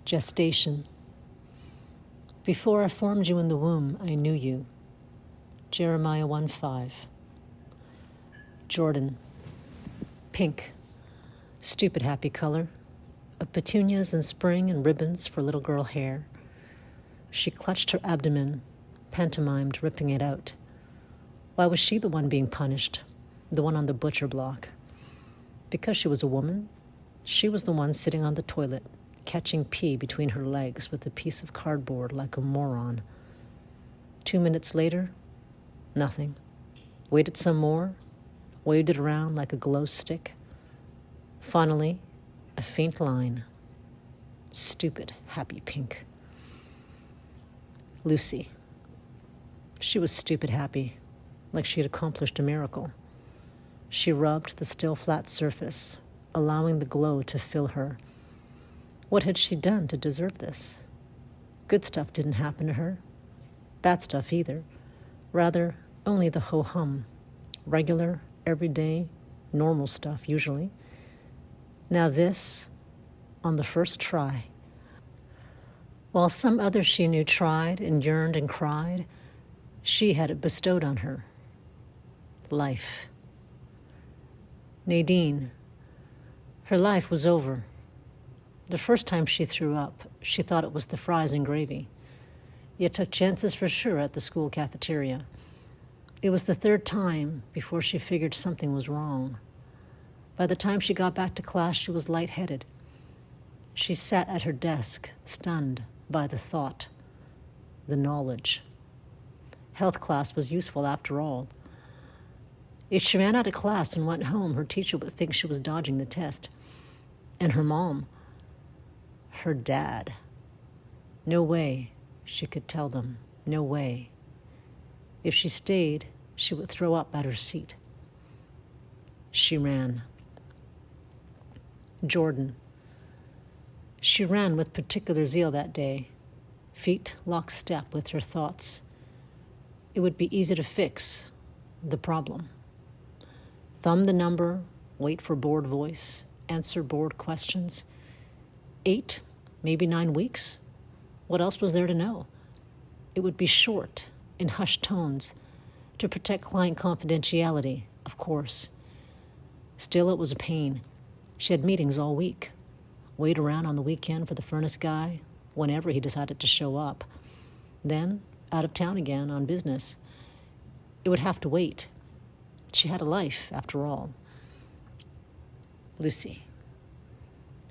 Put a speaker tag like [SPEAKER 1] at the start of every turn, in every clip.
[SPEAKER 1] Gestation. Before I formed you in the womb, I knew you. Jeremiah 1:5. Jordan. Pink. Stupid happy color. Of petunias in spring and ribbons for little girl hair. She clutched her abdomen, pantomimed ripping it out. Why was she the one being punished? The one on the butcher block? Because she was a woman, she was the one sitting on the toilet, catching pee between her legs with a piece of cardboard like a moron. 2 minutes later, nothing. Waited some more, waved it around like a glow stick. Finally, a faint line. Stupid, happy pink. Lucy. She was stupid happy, like she had accomplished a miracle. She rubbed the still flat surface, allowing the glow to fill her. What had she done to deserve this? Good stuff didn't happen to her. Bad stuff either. Rather, only the ho-hum. Regular, everyday, normal stuff usually. Now this, on the first try. While some others she knew tried and yearned and cried, she had it bestowed on her. Life. Nadine. Her life was over. The first time she threw up, she thought it was the fries and gravy. Yet took chances for sure at the school cafeteria. It was the third time before she figured something was wrong. By the time she got back to class, she was lightheaded. She sat at her desk, stunned by the thought, the knowledge. Health class was useful after all. If she ran out of class and went home, her teacher would think she was dodging the test. And her mom, her dad. No way, she could tell them. No way. If she stayed, she would throw up at her seat. She ran. Jordan. She ran with particular zeal that day, feet lockstep with her thoughts. It would be easy to fix the problem. Thumb the number, wait for bored voice, answer bored questions. 8, maybe 9 weeks? What else was there to know? It would be short, in hushed tones, to protect client confidentiality, of course. Still, it was a pain. She had meetings all week. Wait around on the weekend for the furnace guy, whenever he decided to show up. Then, out of town again on business. It would have to wait. She had a life, after all. Lucy.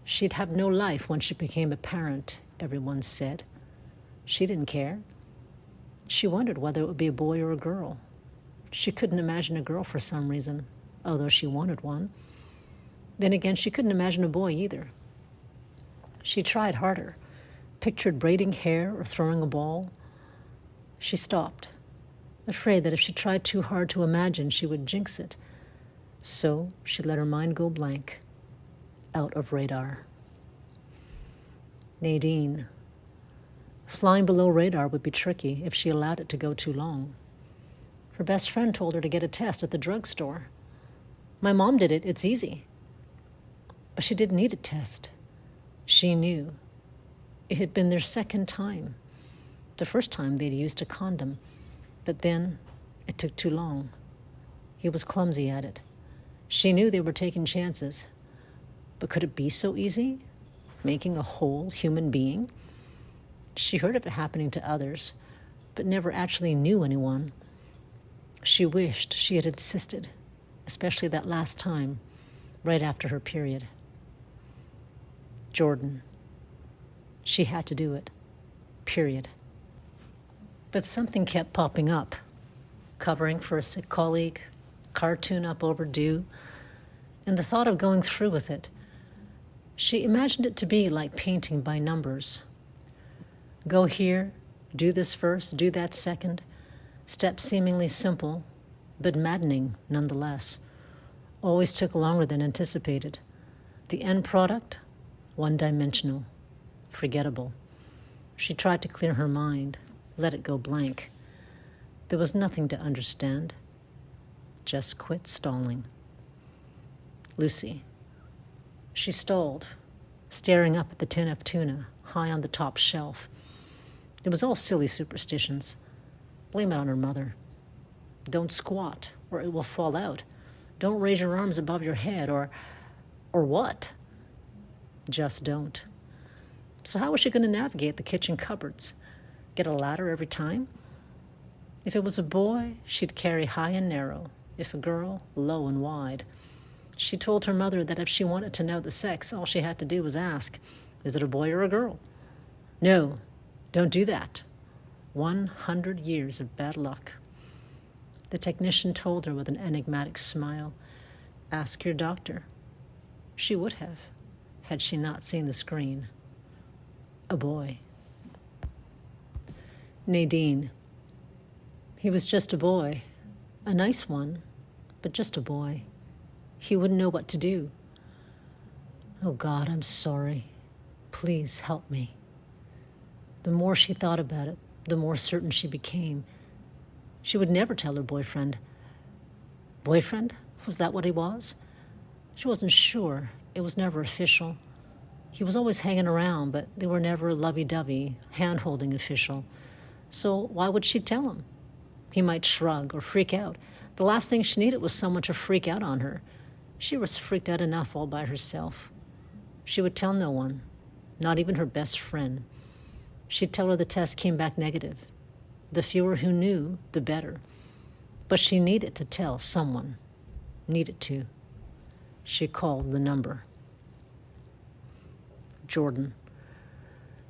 [SPEAKER 1] She'd have no life when she became a parent, everyone said. She didn't care. She wondered whether it would be a boy or a girl. She couldn't imagine a girl for some reason, although she wanted one. Then again, she couldn't imagine a boy either. She tried harder, pictured braiding hair or throwing a ball. She stopped, afraid that if she tried too hard to imagine, she would jinx it. So she let her mind go blank, out of radar. Nadine. Flying below radar would be tricky if she allowed it to go too long. Her best friend told her to get a test at the drugstore. My mom did it, it's easy. But she didn't need a test. She knew. It had been their second time. The first time they'd used a condom, but then it took too long. He was clumsy at it. She knew they were taking chances. But could it be so easy? Making a whole human being? She heard of it happening to others, but never actually knew anyone. She wished she had insisted, especially that last time, right after her period. Jordan. She had to do it. Period. But something kept popping up. Covering for a sick colleague, car tune-up overdue, and the thought of going through with it. She imagined it to be like painting by numbers. Go here, do this first, do that second. Steps seemingly simple, but maddening nonetheless. Always took longer than anticipated. The end product? One-dimensional, forgettable. She tried to clear her mind, let it go blank. There was nothing to understand. Just quit stalling. Lucy. She stalled, staring up at the tin of tuna, high on the top shelf. It was all silly superstitions. Blame it on her mother. Don't squat, or it will fall out. Don't raise your arms above your head, or what? Just don't. So how was she going to navigate the kitchen cupboards? Get a ladder every time? If it was a boy, she'd carry high and narrow. If a girl, low and wide. She told her mother that if she wanted to know the sex, all she had to do was ask, is it a boy or a girl? No, don't do that. 100 years of bad luck. The technician told her with an enigmatic smile, ask your doctor. She would have, had she not seen the screen. A boy. Nadine. He was just a boy. A nice one, but just a boy. He wouldn't know what to do. Oh God, I'm sorry. Please help me. The more she thought about it, the more certain she became. She would never tell her boyfriend. Boyfriend? Was that what he was? She wasn't sure. It was never official. He was always hanging around, but they were never lovey-dovey, hand-holding official. So why would she tell him? He might shrug or freak out. The last thing she needed was someone to freak out on her. She was freaked out enough all by herself. She would tell no one, not even her best friend. She'd tell her the test came back negative. The fewer who knew, the better. But she needed to tell someone. Needed to. She called the number. Jordan.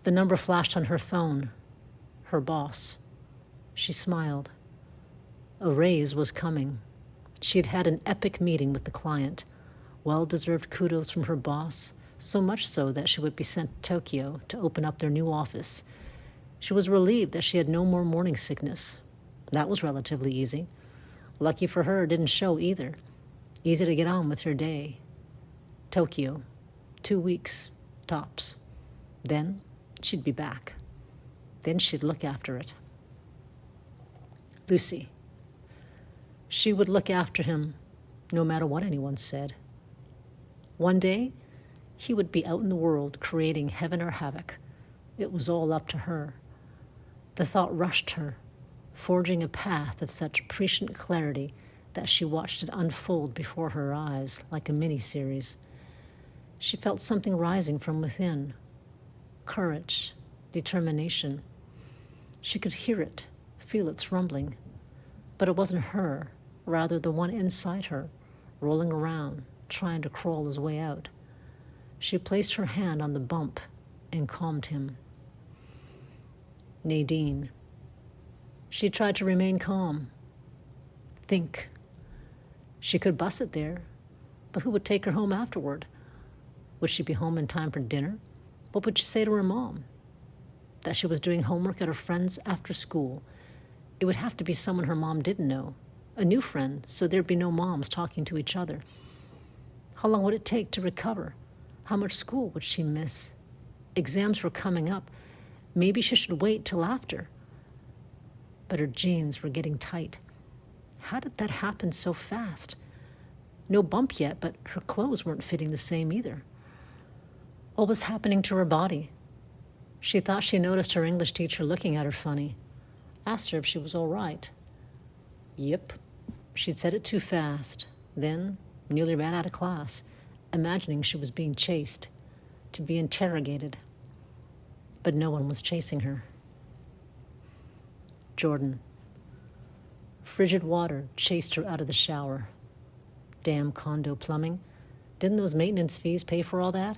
[SPEAKER 1] The number flashed on her phone. Her boss. She smiled. A raise was coming. She had had an epic meeting with the client. Well-deserved kudos from her boss, so much so that she would be sent to Tokyo to open up their new office. She was relieved that she had no more morning sickness. That was relatively easy. Lucky for her, it didn't show either. Easy to get on with her day. Tokyo. 2 weeks, tops. Then she'd be back. Then she'd look after it. Lucy. She would look after him, no matter what anyone said. One day, he would be out in the world creating heaven or havoc. It was all up to her. The thought rushed her, forging a path of such prescient clarity that she watched it unfold before her eyes like a mini-series. She felt something rising from within. Courage, determination. She could hear it, feel its rumbling. But it wasn't her, rather the one inside her, rolling around, trying to crawl his way out. She placed her hand on the bump and calmed him. Nadine. She tried to remain calm. Think. She could bus it there, but who would take her home afterward? Would she be home in time for dinner? What would she say to her mom? That she was doing homework at her friend's after school. It would have to be someone her mom didn't know, a new friend, so there'd be no moms talking to each other. How long would it take to recover? How much school would she miss? Exams were coming up. Maybe she should wait till after. But her jeans were getting tight. How did that happen so fast? No bump yet, but her clothes weren't fitting the same either. What was happening to her body? She thought she noticed her English teacher looking at her funny. Asked her if she was all right. Yep. She'd said it too fast. Then nearly ran out of class, imagining she was being chased, to be interrogated. But no one was chasing her. Jordan. Frigid water chased her out of the shower. Damn condo plumbing. Didn't those maintenance fees pay for all that?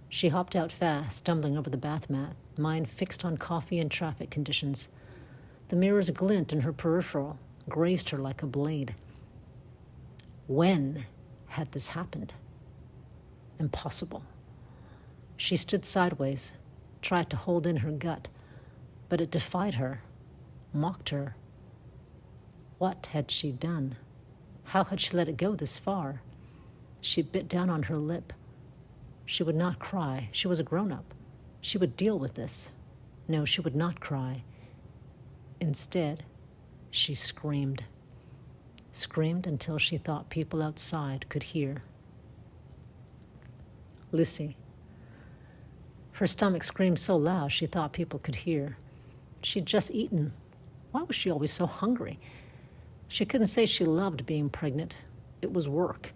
[SPEAKER 1] She hopped out fast, stumbling over the bath mat, mind fixed on coffee and traffic conditions. The mirror's glint in her peripheral grazed her like a blade. When had this happened? Impossible. She stood sideways, tried to hold in her gut, but it defied her, mocked her. What had she done? How had she let it go this far? She bit down on her lip. She would not cry. She was a grown-up. She would deal with this. No, she would not cry. Instead, she screamed. Screamed until she thought people outside could hear. Lucy. Her stomach screamed so loud she thought people could hear. She'd just eaten. Why was she always so hungry? She couldn't say she loved being pregnant. It was work,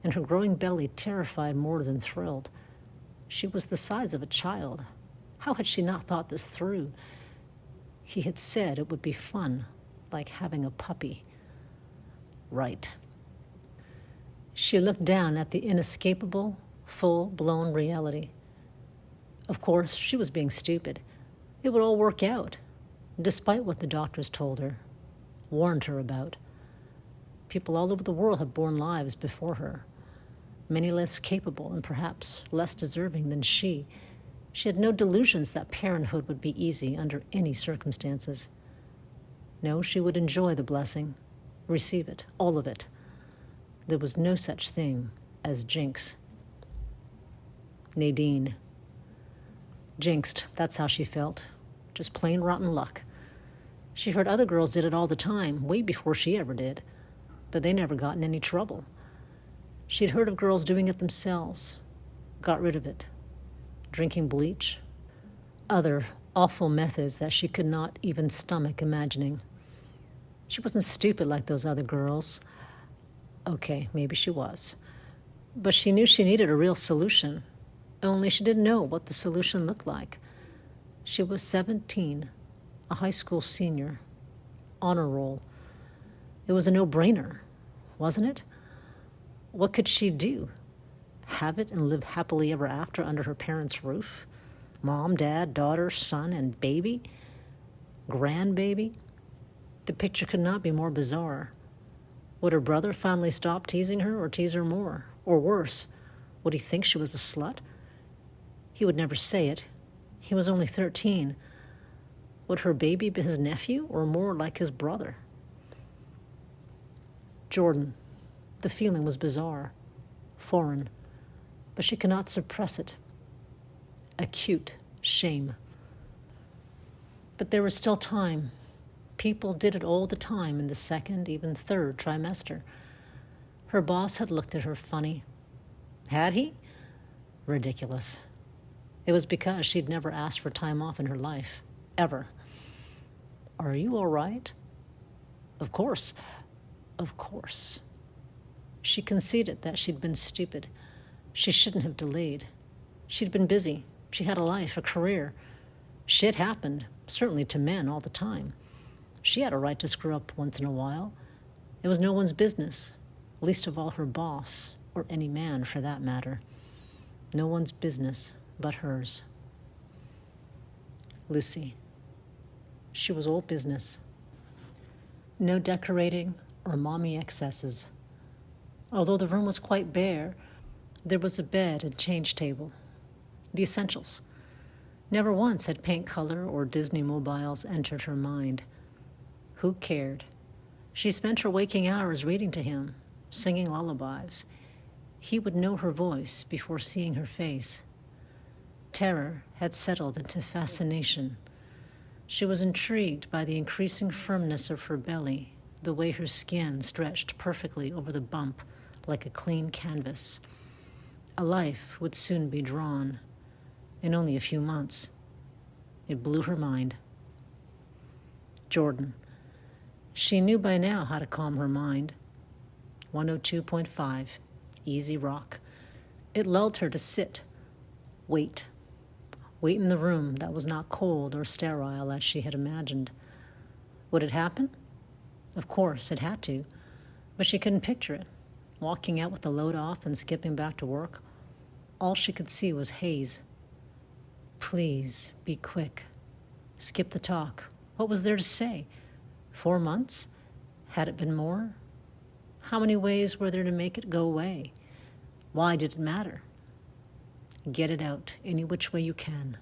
[SPEAKER 1] and her growing belly terrified more than thrilled. She was the size of a child. How had she not thought this through? He had said it would be fun, like having a puppy. Right. She looked down at the inescapable, full-blown reality. Of course, she was being stupid. It would all work out, despite what the doctors told her, warned her about. People all over the world had borne lives before her, many less capable and perhaps less deserving than she. She had no delusions that parenthood would be easy under any circumstances. No, she would enjoy the blessing, receive it, all of it. There was no such thing as jinx. Nadine. Jinxed, that's how she felt. Just plain rotten luck. She heard other girls did it all the time, way before she ever did, but they never got in any trouble. She'd heard of girls doing it themselves, got rid of it, drinking bleach, other awful methods that she could not even stomach imagining. She wasn't stupid like those other girls. Okay, maybe she was. But she knew she needed a real solution, only she didn't know what the solution looked like. She was 17, a high school senior, honor roll. It was a no-brainer, wasn't it? What could she do? Have it and live happily ever after under her parents' roof? Mom, dad, daughter, son, and baby? Grandbaby? The picture could not be more bizarre. Would her brother finally stop teasing her or tease her more? Or worse, would he think she was a slut? He would never say it. He was only 13. Would her baby be his nephew or more like his brother? Jordan. The feeling was bizarre, foreign, but she could not suppress it. Acute shame. But there was still time. People did it all the time in the second, even third trimester. Her boss had looked at her funny. Had he? Ridiculous. It was because she'd never asked for time off in her life, ever. Are you all right? Of course. Of course. She conceded that she'd been stupid. She shouldn't have delayed. She'd been busy. She had a life, a career. Shit happened, certainly to men all the time. She had a right to screw up once in a while. It was no one's business, least of all her boss, or any man for that matter. No one's business but hers. Lucy. She was all business. No decorating or mommy excesses. Although the room was quite bare, there was a bed and change table. The essentials. Never once had paint color or Disney mobiles entered her mind. Who cared? She spent her waking hours reading to him, singing lullabies. He would know her voice before seeing her face. Terror had settled into fascination. She was intrigued by the increasing firmness of her belly, the way her skin stretched perfectly over the bump like a clean canvas. A life would soon be drawn, in only a few months. It blew her mind. Jordan. She knew by now how to calm her mind. 102.5, easy rock. It lulled her to sit, wait in the room that was not cold or sterile as she had imagined. Would it happen? Of course, it had to, but she couldn't picture it. Walking out with the load off and skipping back to work, all she could see was haze. Please, be quick. Skip the talk. What was there to say? 4 months? Had it been more? How many ways were there to make it go away? Why did it matter? Get it out any which way you can.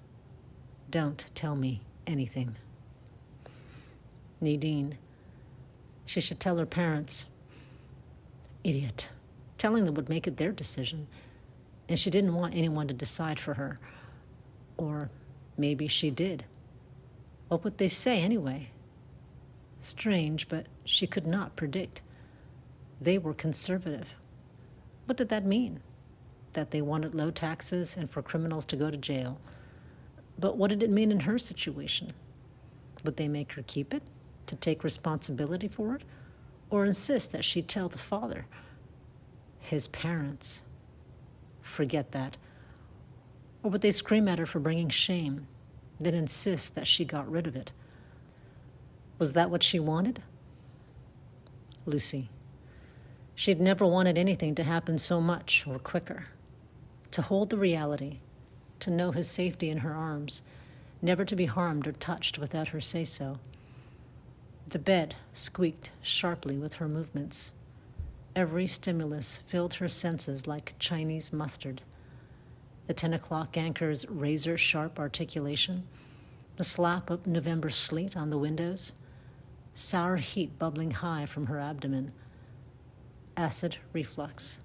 [SPEAKER 1] Don't tell me anything. Nadine. She should tell her parents. Idiot. Telling them would make it their decision. And she didn't want anyone to decide for her. Or maybe she did. What would they say anyway? Strange, but she could not predict. They were conservative. What did that mean? That they wanted low taxes and for criminals to go to jail. But what did it mean in her situation? Would they make her keep it, to take responsibility for it, or insist that she tell the father? His parents. Forget that. Or would they scream at her for bringing shame, then insist that she got rid of it? Was that what she wanted? Lucy. She'd never wanted anything to happen so much or quicker. To hold the reality, to know his safety in her arms, never to be harmed or touched without her say-so. The bed squeaked sharply with her movements. Every stimulus filled her senses like Chinese mustard. The 10 o'clock anchor's razor-sharp articulation, the slap of November sleet on the windows, sour heat bubbling high from her abdomen, acid reflux.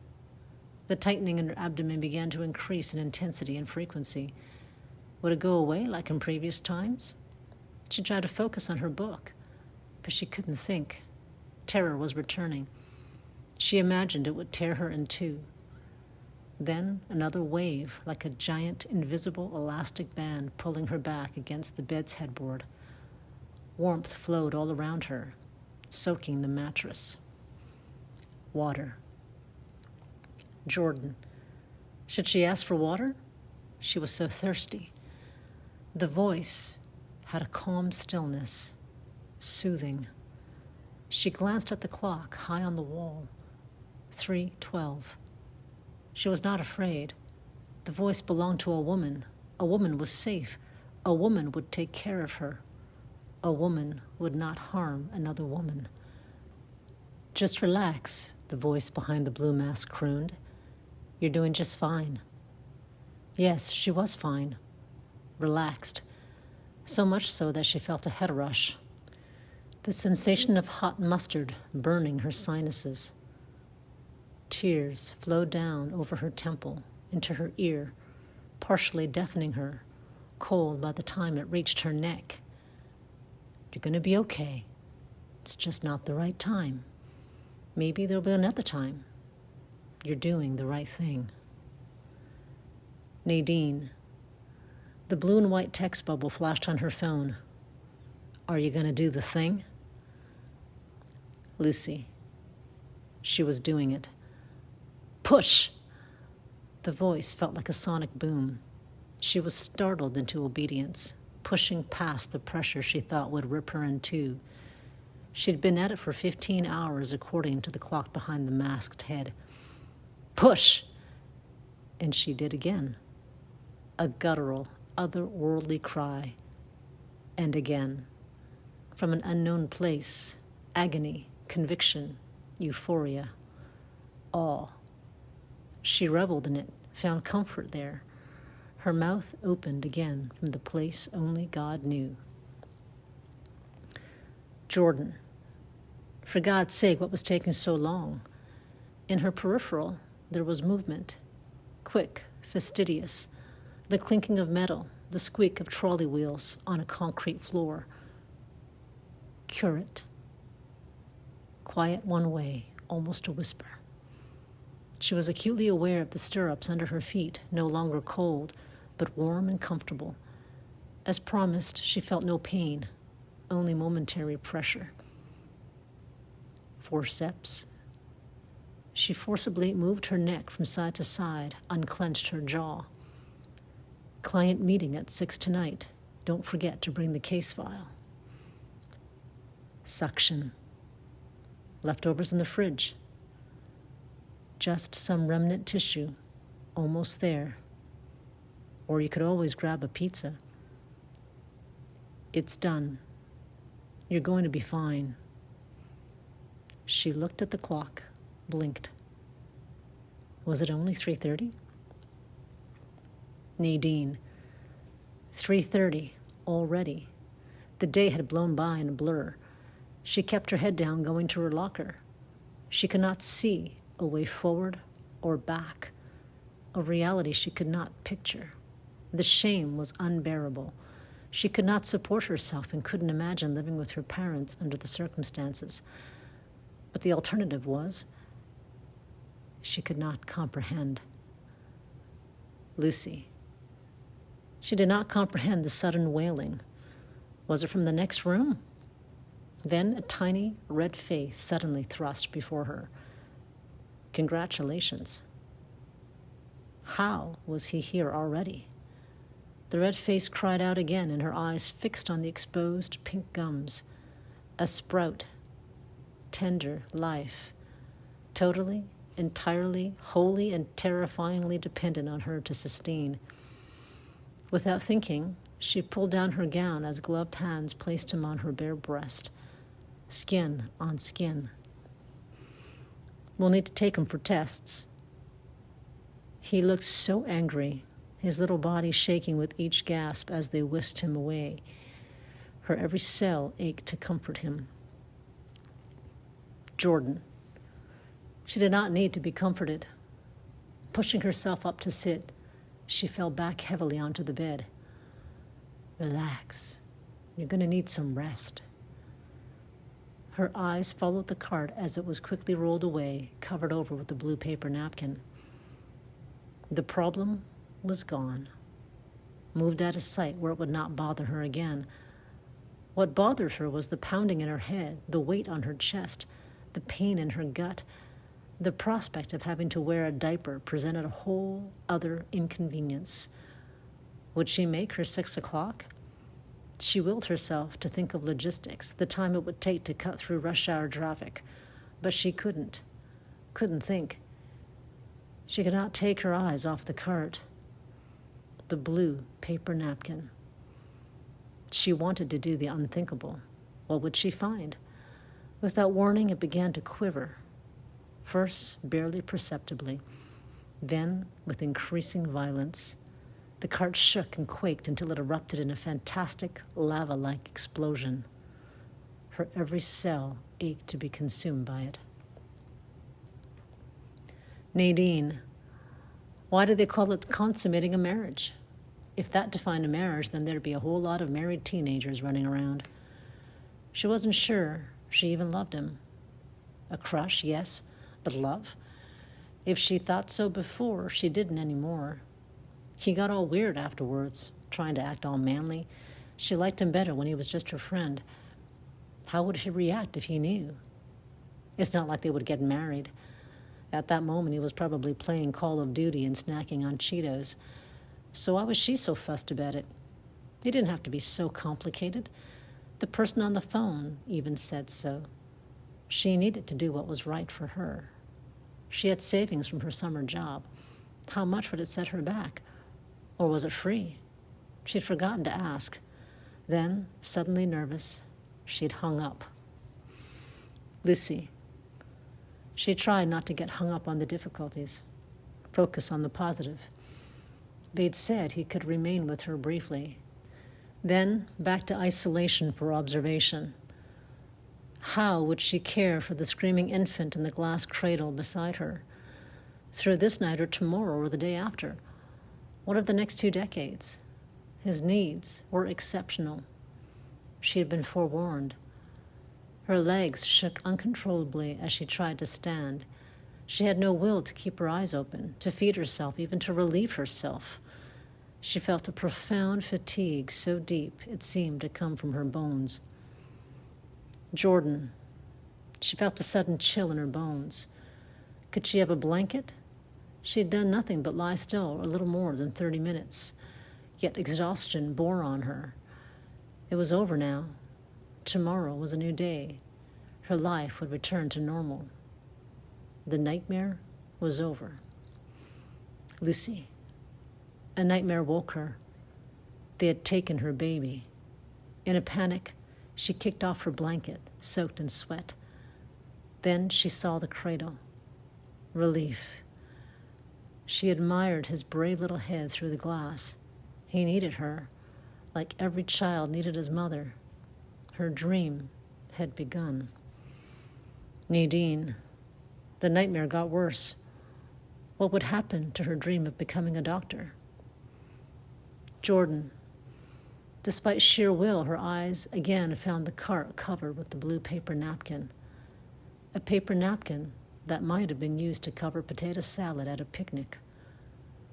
[SPEAKER 1] The tightening in her abdomen began to increase in intensity and frequency. Would it go away like in previous times? She tried to focus on her book, but she couldn't think. Terror was returning. She imagined it would tear her in two. Then another wave, like a giant invisible elastic band pulling her back against the bed's headboard. Warmth flowed all around her, soaking the mattress. Water. Jordan. Should she ask for water? She was so thirsty. The voice had a calm stillness, soothing. She glanced at the clock high on the wall. 3:12. She was not afraid. The voice belonged to a woman. A woman was safe. A woman would take care of her. A woman would not harm another woman. Just relax, the voice behind the blue mask crooned. You're doing just fine. Yes, she was fine. Relaxed. So much so that she felt a head rush. The sensation of hot mustard burning her sinuses. Tears flowed down over her temple, into her ear, partially deafening her, cold by the time it reached her neck. You're going to be okay. It's just not the right time. Maybe there'll be another time. You're doing the right thing. Nadine. The blue and white text bubble flashed on her phone. Are you going to do the thing? Lucy. She was doing it. Push! The voice felt like a sonic boom. She was startled into obedience, pushing past the pressure she thought would rip her in two. She'd been at it for 15 hours, according to the clock behind the masked head. Push! And she did again. A guttural, otherworldly cry. And again. From an unknown place, agony, conviction, euphoria, awe. She reveled in it, found comfort there. Her mouth opened again from the place only God knew. Jordan. For God's sake, what was taking so long? In her peripheral, there was movement. Quick, fastidious. The clinking of metal, the squeak of trolley wheels on a concrete floor. Curate. Quiet one way, almost a whisper. She was acutely aware of the stirrups under her feet, no longer cold, but warm and comfortable. As promised, she felt no pain, only momentary pressure. Forceps. She forcibly moved her neck from side to side, unclenched her jaw. Client meeting at 6 tonight. Don't forget to bring the case file. Suction. Leftovers in the fridge. Just some remnant tissue, almost there. Or you could always grab a pizza. It's done. You're going to be fine. She looked at the clock, blinked. Was it only 3:30? Nadine. 3:30, already. The day had blown by in a blur. She kept her head down, going to her locker. She could not see a way forward or back, a reality she could not picture. The shame was unbearable. She could not support herself and couldn't imagine living with her parents under the circumstances. But the alternative was, she could not comprehend. Lucy. She did not comprehend the sudden wailing. Was it from the next room? Then a tiny red face suddenly thrust before her. Congratulations. How was he here already? The red face cried out again, and her eyes fixed on the exposed pink gums. A sprout, tender life, totally, entirely, wholly, and terrifyingly dependent on her to sustain. Without thinking, she pulled down her gown as gloved hands placed him on her bare breast, skin on skin. We'll need to take him for tests. He looked so angry, his little body shaking with each gasp as they whisked him away. Her every cell ached to comfort him. Jordan. She did not need to be comforted. Pushing herself up to sit, she fell back heavily onto the bed. Relax. You're going to need some rest. Her eyes followed the cart as it was quickly rolled away, covered over with a blue paper napkin. The problem was gone, moved out of sight where it would not bother her again. What bothered her was the pounding in her head, the weight on her chest, the pain in her gut. The prospect of having to wear a diaper presented a whole other inconvenience. Would she make her 6 o'clock? She willed herself to think of logistics, the time it would take to cut through rush hour traffic, but she couldn't think. She could not take her eyes off the cart. The blue paper napkin. She wanted to do the unthinkable. What would she find? Without warning, it began to quiver. First, barely perceptibly, then, with increasing violence. The cart shook and quaked until it erupted in a fantastic, lava-like explosion. Her every cell ached to be consumed by it. Nadine. Why do they call it consummating a marriage? If that defined a marriage, then there'd be a whole lot of married teenagers running around. She wasn't sure she even loved him. A crush, yes, but love? If she thought so before, she didn't anymore. He got all weird afterwards, trying to act all manly. She liked him better when he was just her friend. How would he react if he knew? It's not like they would get married. At that moment, he was probably playing Call of Duty and snacking on Cheetos. So why was she so fussed about it? It didn't have to be so complicated. The person on the phone even said so. She needed to do what was right for her. She had savings from her summer job. How much would it set her back? Or was it free? She'd forgotten to ask. Then, suddenly nervous, she'd hung up. Lucy. She tried not to get hung up on the difficulties. Focus on the positive. They'd said he could remain with her briefly. Then, back to isolation for observation. How would she care for the screaming infant in the glass cradle beside her? Through this night or tomorrow or the day after? What of the next 2 decades? His needs were exceptional. She had been forewarned. Her legs shook uncontrollably as she tried to stand. She had no will to keep her eyes open, to feed herself, even to relieve herself. She felt a profound fatigue so deep it seemed to come from her bones. Jordan. She felt a sudden chill in her bones. Could she have a blanket? She had done nothing but lie still a little more than 30 minutes, yet exhaustion bore on her. It was over now. Tomorrow was a new day. Her life would return to normal. The nightmare was over. Lucy. A nightmare woke her. They had taken her baby. In a panic, she kicked off her blanket, soaked in sweat. Then she saw the cradle. Relief. She admired his brave little head through the glass. He needed her, like every child needed his mother. Her dream had begun. Nadine. The nightmare got worse. What would happen to her dream of becoming a doctor? Jordan. Despite sheer will, her eyes again found the cart covered with the blue paper napkin. A paper napkin that might have been used to cover potato salad at a picnic.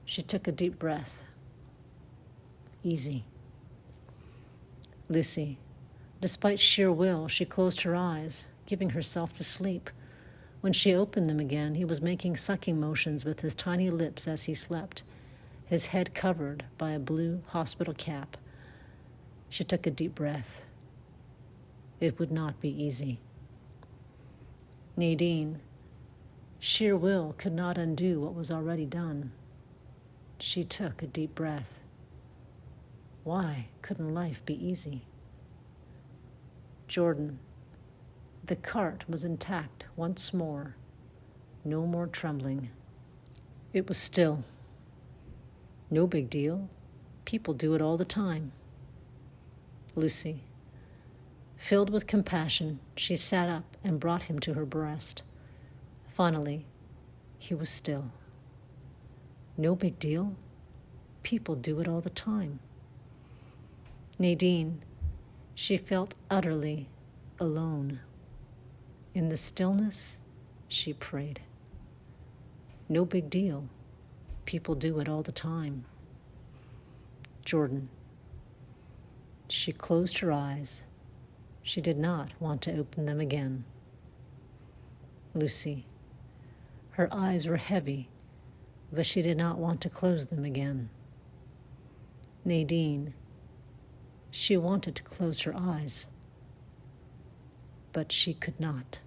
[SPEAKER 1] She took a deep breath. easy. Lucy. Despite sheer will, she closed her eyes, giving herself to sleep. When she opened them again, he was making sucking motions with his tiny lips as he slept, his head covered by a blue hospital cap. She took a deep breath. It would not be easy. Nadine. Sheer will could not undo what was already done. She took a deep breath. Why couldn't life be easy? Jordan. The cart was intact once more. No more trembling. It was still. No big deal. People do it all the time. Lucy. Filled with compassion, she sat up and brought him to her breast. Finally, he was still. No big deal. People do it all the time. Nadine. She felt utterly alone. In the stillness, she prayed. No big deal. People do it all the time. Jordan. She closed her eyes. She did not want to open them again. Lucy. Her eyes were heavy, but she did not want to close them again. Nadine. She wanted to close her eyes, but she could not.